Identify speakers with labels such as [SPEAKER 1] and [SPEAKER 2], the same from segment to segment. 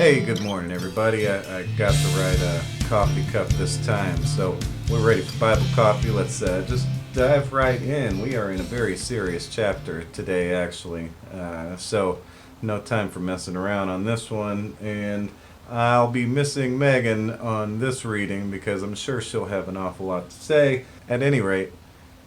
[SPEAKER 1] Hey, good morning, everybody. I got the right coffee cup this time, so we're ready for Bible coffee. Let's just dive right in. We are in a very serious chapter today, actually, so no time for messing around on this one. And I'll be missing Megan on this reading because I'm sure she'll have an awful lot to say. At any rate,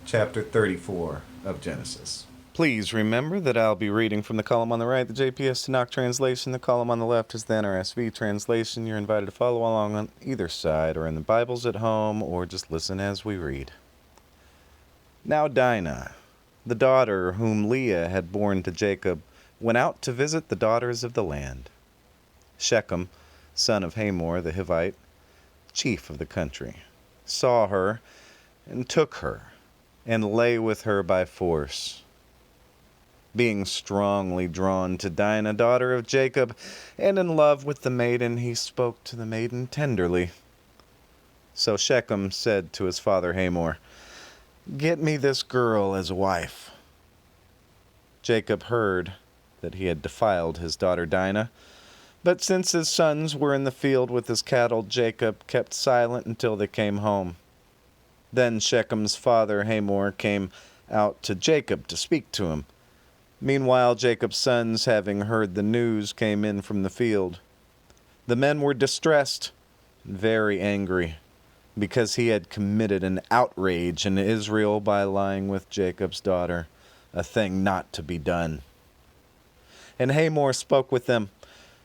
[SPEAKER 1] chapter 34 of Genesis. Please remember that I'll be reading from the column on the right, the JPS Tanakh translation. The column on the left is the NRSV translation. You're invited to follow along on either side or in the Bibles at home or just listen as we read. Now Dinah, the daughter whom Leah had borne to Jacob, went out to visit the daughters of the land. Shechem, son of Hamor the Hivite, chief of the country, saw her and took her and lay with her by force. Being strongly drawn to Dinah, daughter of Jacob, and in love with the maiden, he spoke to the maiden tenderly. So Shechem said to his father Hamor, "Get me this girl as a wife." Jacob heard that he had defiled his daughter Dinah, but since his sons were in the field with his cattle, Jacob kept silent until they came home. Then Shechem's father Hamor came out to Jacob to speak to him. Meanwhile, Jacob's sons, having heard the news, came in from the field. The men were distressed and very angry, because he had committed an outrage in Israel by lying with Jacob's daughter, a thing not to be done. And Hamor spoke with them,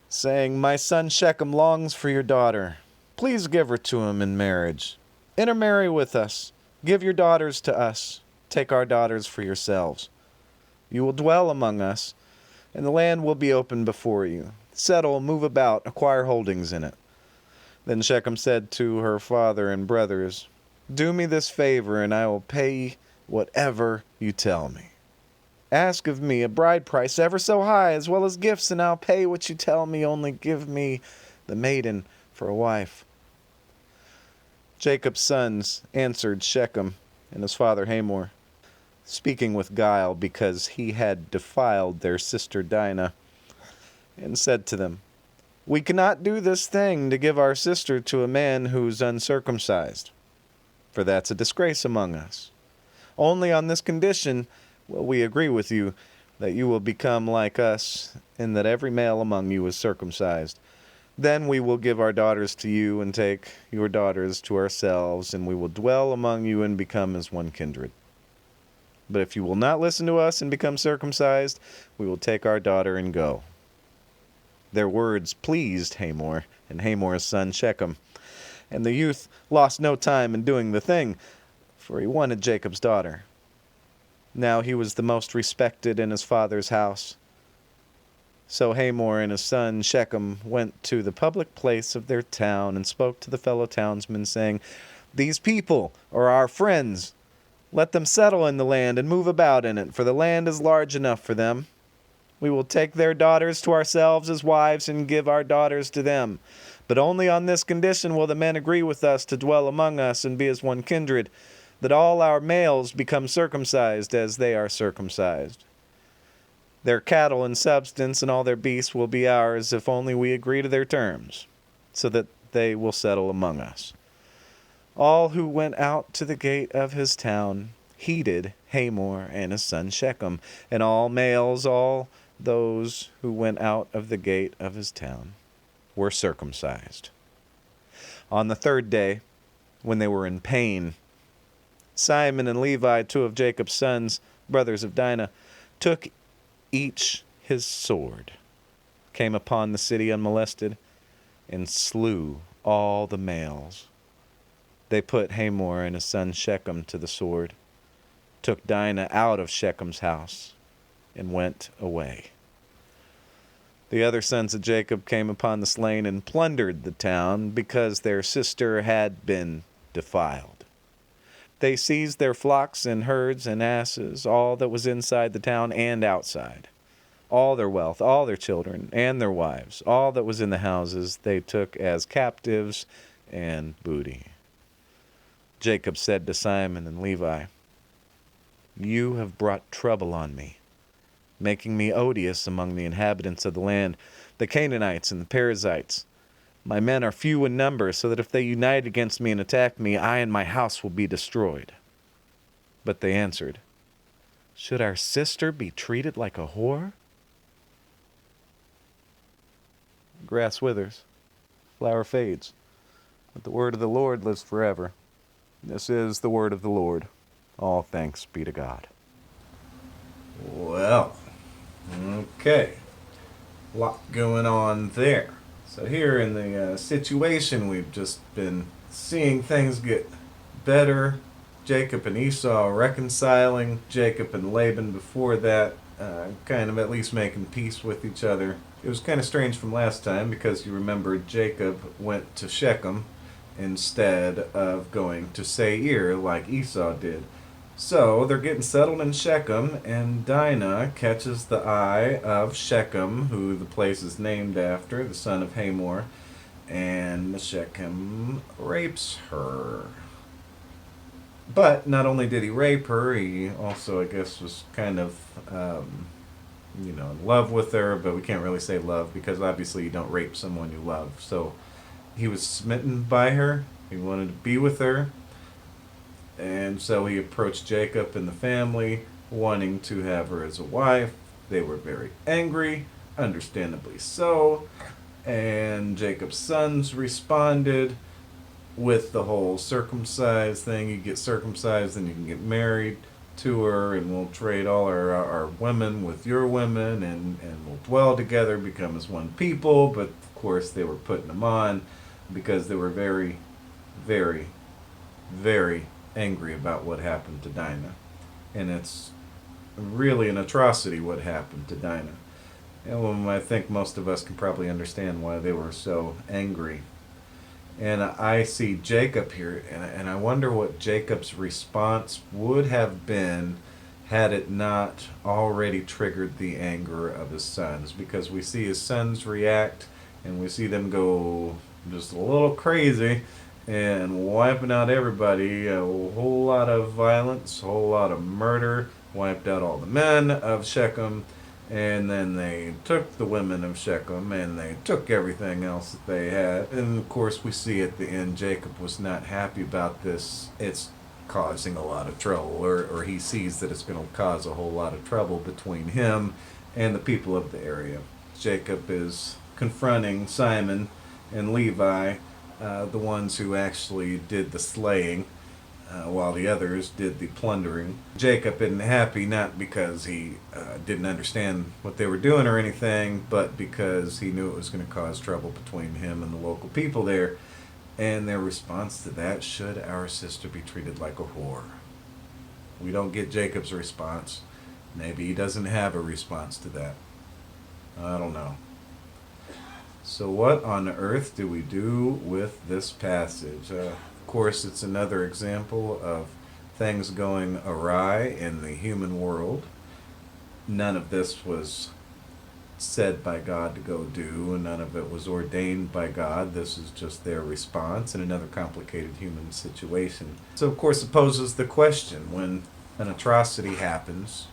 [SPEAKER 1] saying, "My son Shechem longs for your daughter. Please give her to him in marriage. Intermarry with us. Give your daughters to us. Take our daughters for yourselves. You will dwell among us, and the land will be open before you. Settle, move about, acquire holdings in it." Then Shechem said to her father and brothers, "Do me this favor, and I will pay whatever you tell me. Ask of me a bride price ever so high, as well as gifts, and I'll pay what you tell me. Only give me the maiden for a wife." Jacob's sons answered Shechem and his father Hamor, speaking with guile because he had defiled their sister Dinah, and said to them, "We cannot do this thing to give our sister to a man who's uncircumcised, for that's a disgrace among us. Only on this condition will we agree with you, that you will become like us, and that every male among you is circumcised. Then we will give our daughters to you, and take your daughters to ourselves, and we will dwell among you and become as one kindred. But if you will not listen to us and become circumcised, we will take our daughter and go." Their words pleased Hamor and Hamor's son Shechem, and the youth lost no time in doing the thing, for he wanted Jacob's daughter. Now he was the most respected in his father's house. So Hamor and his son Shechem went to the public place of their town and spoke to the fellow townsmen, saying, "These people are our friends. Let them settle in the land and move about in it, for the land is large enough for them. We will take their daughters to ourselves as wives and give our daughters to them. But only on this condition will the men agree with us to dwell among us and be as one kindred, that all our males become circumcised as they are circumcised. Their cattle and substance and all their beasts will be ours if only we agree to their terms, so that they will settle among us." All who went out to the gate of his town heeded Hamor and his son Shechem, and all males, all those who went out of the gate of his town, were circumcised. On the third day, when they were in pain, Simon and Levi, two of Jacob's sons, brothers of Dinah, took each his sword, came upon the city unmolested, and slew all the males. They put Hamor and his son Shechem to the sword, took Dinah out of Shechem's house, and went away. The other sons of Jacob came upon the slain and plundered the town, because their sister had been defiled. They seized their flocks and herds and asses, all that was inside the town and outside, all their wealth, all their children, and their wives, all that was in the houses they took as captives and booty. Jacob said to Simon and Levi, "You have brought trouble on me, making me odious among the inhabitants of the land. the Canaanites and the Perizzites. My men are few in number, so that if they unite against me and attack me, I and my house will be destroyed." But they answered, "Should our sister be treated like a whore?" Grass withers, flower fades, but the word of the Lord lives forever. This is the word of the Lord. All thanks be to God. Well, okay. A lot going on there. So here in the situation, we've just been seeing things get better. Jacob and Esau reconciling. Jacob and Laban before that, kind of at least making peace with each other. It was kind of strange from last time because you remember Jacob went to Shechem instead of going to Seir like Esau did. So they're getting settled in Shechem, and Dinah catches the eye of Shechem, who the place is named after, the son of Hamor, and Shechem rapes her. But not only did he rape her, he also, I guess, was kind of, in love with her, but we can't really say love because obviously you don't rape someone you love. So he was smitten by her, he wanted to be with her, and so he approached Jacob and the family, wanting to have her as a wife. They were very angry, understandably so, and Jacob's sons responded with the whole circumcised thing. You get circumcised, then you can get married to her, and we'll trade all our women with your women, and we'll dwell together, become as one people. But of course they were putting them on because they were very, very, very angry about what happened to Dinah. And it's really an atrocity what happened to Dinah. And I think most of us can probably understand why they were so angry. And I see Jacob here, and I wonder what Jacob's response would have been had it not already triggered the anger of his sons. Because we see his sons react, and we see them go just a little crazy and wiping out everybody. A whole lot of violence, a whole lot of murder, wiped out all the men of Shechem. And then they took the women of Shechem, and they took everything else that they had. And of course we see at the end Jacob was not happy about this. It's causing a lot of trouble, or he sees that it's going to cause a whole lot of trouble between him and the people of the area. Jacob is confronting Simon and Levi, the ones who actually did the slaying, while the others did the plundering. Jacob isn't happy, not because he didn't understand what they were doing or anything, but because he knew it was going to cause trouble between him and the local people there. And their response to that: "Should our sister be treated like a whore?" We don't get Jacob's response. Maybe he doesn't have a response to that. I don't know. So what on earth do we do with this passage? Of course, it's another example of things going awry in the human world. None of this was said by God to go do, and none of it was ordained by God. This is just their response in another complicated human situation. So, of course, it poses the question, when an atrocity happens,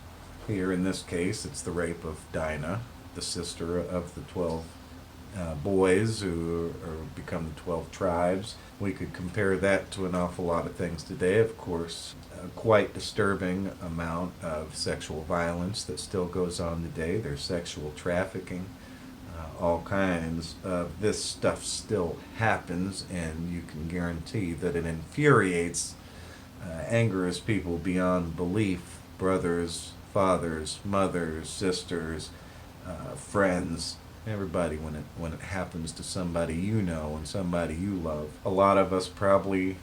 [SPEAKER 1] here in this case, it's the rape of Dinah, the sister of the 12 boys who become the 12 tribes. We could compare that to an awful lot of things today. Of course, a quite disturbing amount of sexual violence that still goes on today. There's sexual trafficking, all kinds of this stuff still happens, and you can guarantee that it infuriates, angers people beyond belief. Brothers, fathers, mothers, sisters, friends, everybody, when it happens to somebody you know and somebody you love. A lot of us probably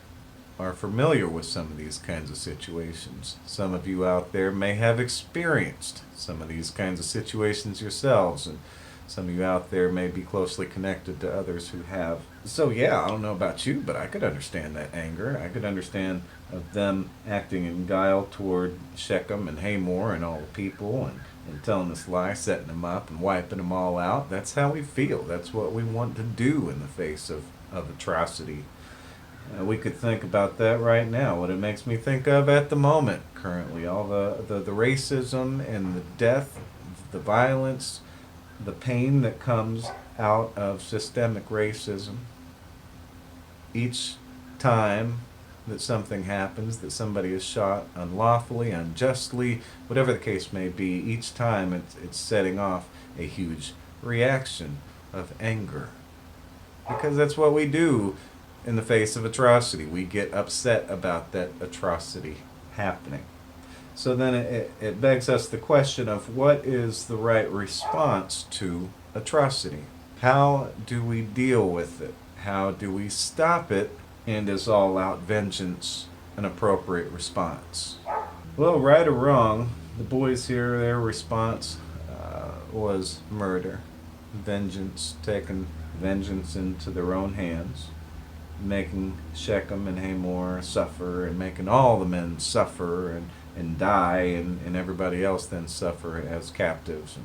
[SPEAKER 1] are familiar with some of these kinds of situations. Some of you out there may have experienced some of these kinds of situations yourselves, and some of you out there may be closely connected to others who have. So yeah, I don't know about you, but I could understand that anger. I could understand of them acting in guile toward Shechem and Hamor and all the people, and telling this lie, setting them up and wiping them all out. That's how we feel. That's what we want to do in the face of atrocity. We could think about that right now, what it makes me think of at the moment, currently. All the racism and the death, the violence, the pain that comes out of systemic racism. Each time that something happens, that somebody is shot unlawfully, unjustly, whatever the case may be, each time it's setting off a huge reaction of anger. Because that's what we do in the face of atrocity. We get upset about that atrocity happening. So then it begs us the question of what is the right response to atrocity? How do we deal with it? How do we stop it? And is all-out vengeance an appropriate response? Well, right or wrong, the boys here, their response was murder. Vengeance, taking vengeance into their own hands, making Shechem and Hamor suffer, and making all the men suffer and die, and everybody else then suffer as captives.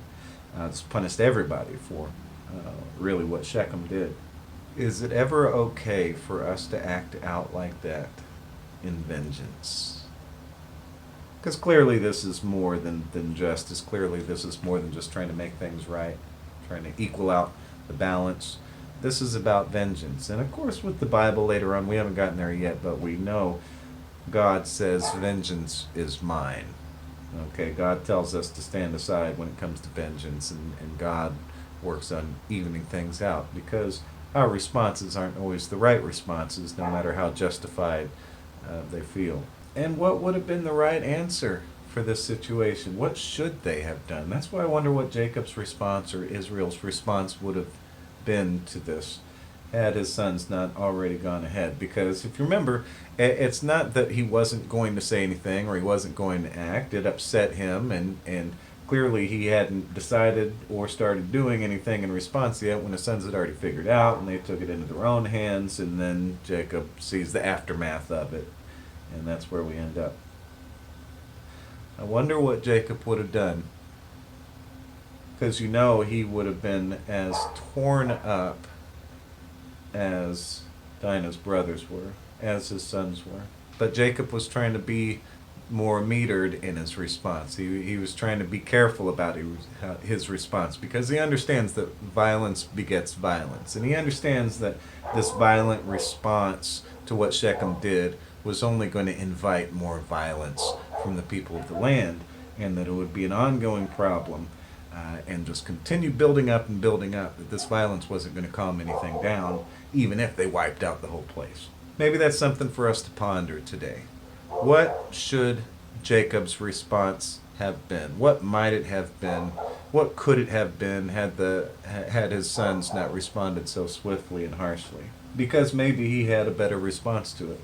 [SPEAKER 1] And it's punished everybody for really what Shechem did. Is it ever okay for us to act out like that in vengeance? Because clearly this is more than justice. Clearly this is more than just trying to make things right, trying to equal out the balance. This is about vengeance. And of course with the Bible later on, we haven't gotten there yet, but we know God says vengeance is mine. Okay, God tells us to stand aside when it comes to vengeance, and God works on evening things out, because our responses aren't always the right responses, no matter how justified they feel. And what would have been the right answer for this situation? What should they have done? That's why I wonder what Jacob's response or Israel's response would have been to this, had his sons not already gone ahead. Because if you remember, it's not that he wasn't going to say anything or he wasn't going to act. It upset him, and clearly he hadn't decided or started doing anything in response yet when his sons had already figured out, and they took it into their own hands, and then Jacob sees the aftermath of it, and that's where we end up. I wonder what Jacob would have done, because you know he would have been as torn up as Dinah's brothers were, as his sons were. But Jacob was trying to be more metered in his response. He was trying to be careful about his response, because he understands that violence begets violence. And he understands that this violent response to what Shechem did was only going to invite more violence from the people of the land, and that it would be an ongoing problem and just continue building up and building up, that this violence wasn't going to calm anything down, even if they wiped out the whole place. Maybe that's something for us to ponder today. What should Jacob's response have been? What might it have been? What could it have been had his sons not responded so swiftly and harshly? Because maybe he had a better response to it.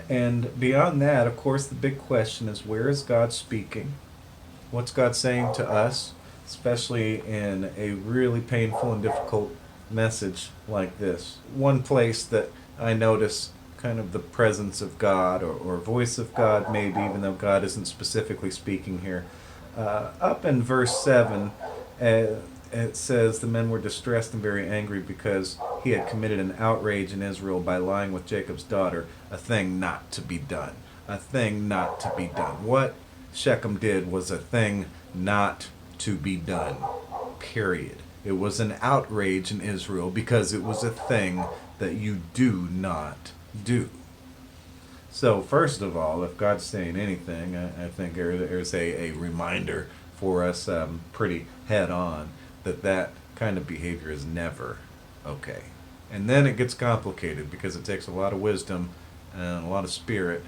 [SPEAKER 1] And beyond that, of course, the big question is, where is God speaking? What's God saying to us, especially in a really painful and difficult message like this? One place that I notice kind of the presence of God, or voice of God, maybe, even though God isn't specifically speaking here. Up in verse 7, it says, the men were distressed and very angry because he had committed an outrage in Israel by lying with Jacob's daughter, a thing not to be done. A thing not to be done. What Shechem did was a thing not to be done, period. It was an outrage in Israel because it was a thing that you do not do. So first of all, if God's saying anything, I think there's a reminder for us pretty head on that kind of behavior is never okay. And then it gets complicated, because it takes a lot of wisdom and a lot of spirit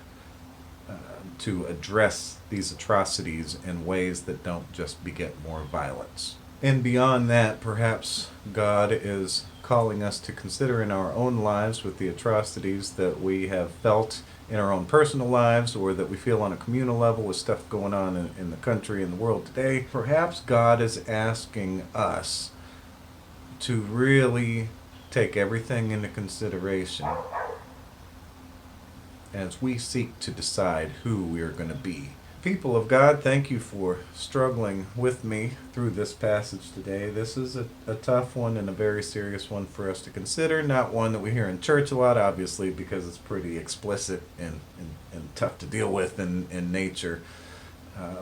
[SPEAKER 1] to address these atrocities in ways that don't just beget more violence. And beyond that, perhaps God is calling us to consider in our own lives, with the atrocities that we have felt in our own personal lives, or that we feel on a communal level with stuff going on in the country and the world today. Perhaps God is asking us to really take everything into consideration as we seek to decide who we are going to be. People of God, thank you for struggling with me through this passage today. This is a tough one and a very serious one for us to consider. Not one that we hear in church a lot, obviously, because it's pretty explicit and tough to deal with in nature.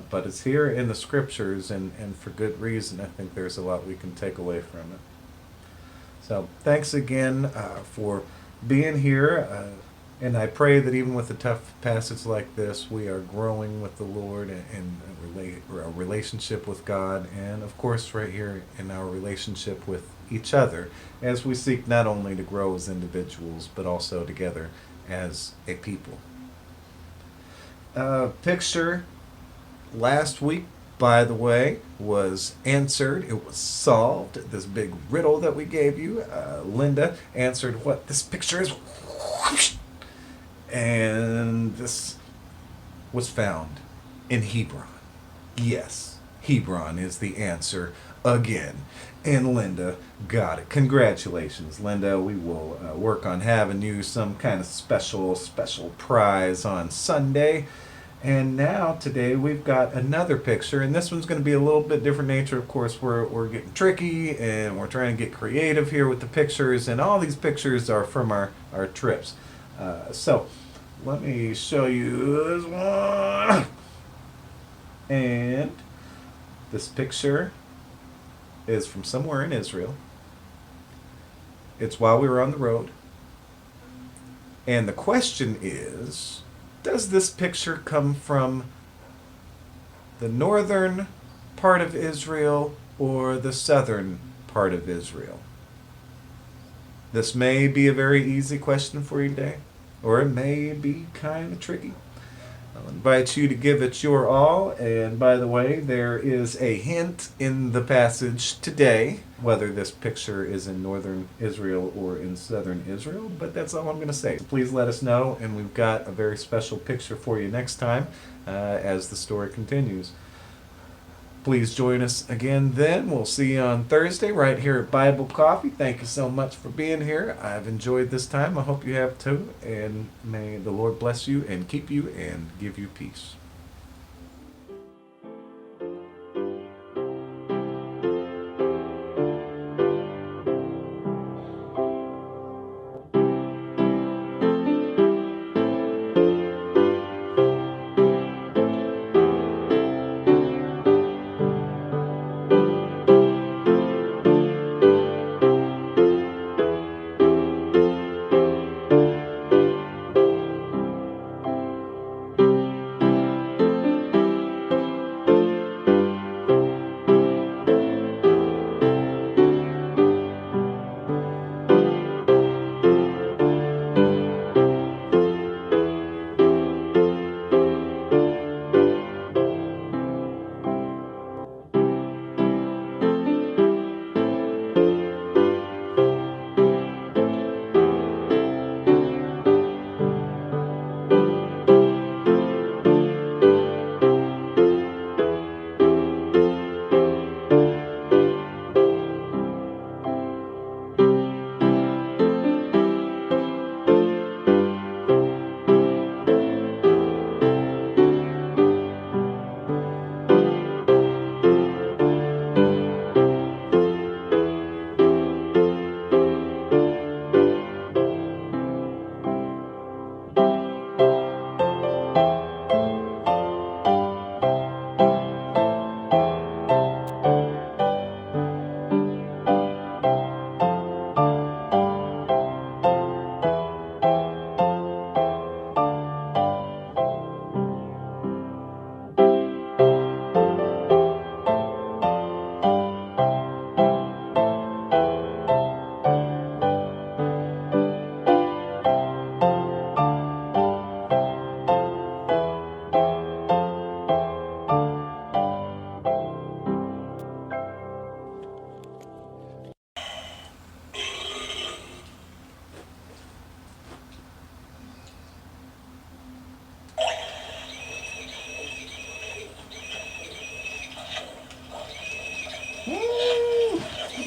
[SPEAKER 1] but it's here in the scriptures, and for good reason. I think there's a lot we can take away from it. So thanks again for being here. And I pray that even with a tough passage like this, we are growing with the Lord in a relationship with God, and of course right here in our relationship with each other, as we seek not only to grow as individuals, but also together as a people. Picture last week, by the way, was answered. It was solved. This big riddle that we gave you, Linda answered what this picture is. And this was found in Hebron. Yes, Hebron is the answer again. And Linda got it. Congratulations, Linda. We will work on having you some kind of special prize on Sunday. And now, today, we've got another picture, and this one's going to be a little bit different nature. Of course, we're getting tricky, and we're trying to get creative here with the pictures, and all these pictures are from our trips. So, let me show you this one. And this picture is from somewhere in Israel. It's while we were on the road. And the question is, does this picture come from the northern part of Israel or the southern part of Israel? This may be a very easy question for you today, or it may be kind of tricky. I'll invite you to give it your all. And by the way, there is a hint in the passage today, whether this picture is in northern Israel or in southern Israel, but that's all I'm going to say. So please let us know, and we've got a very special picture for you next time as the story continues. Please join us again then. We'll see you on Thursday right here at Bible Coffee. Thank you so much for being here. I've enjoyed this time. I hope you have too. And may the Lord bless you and keep you and give you peace.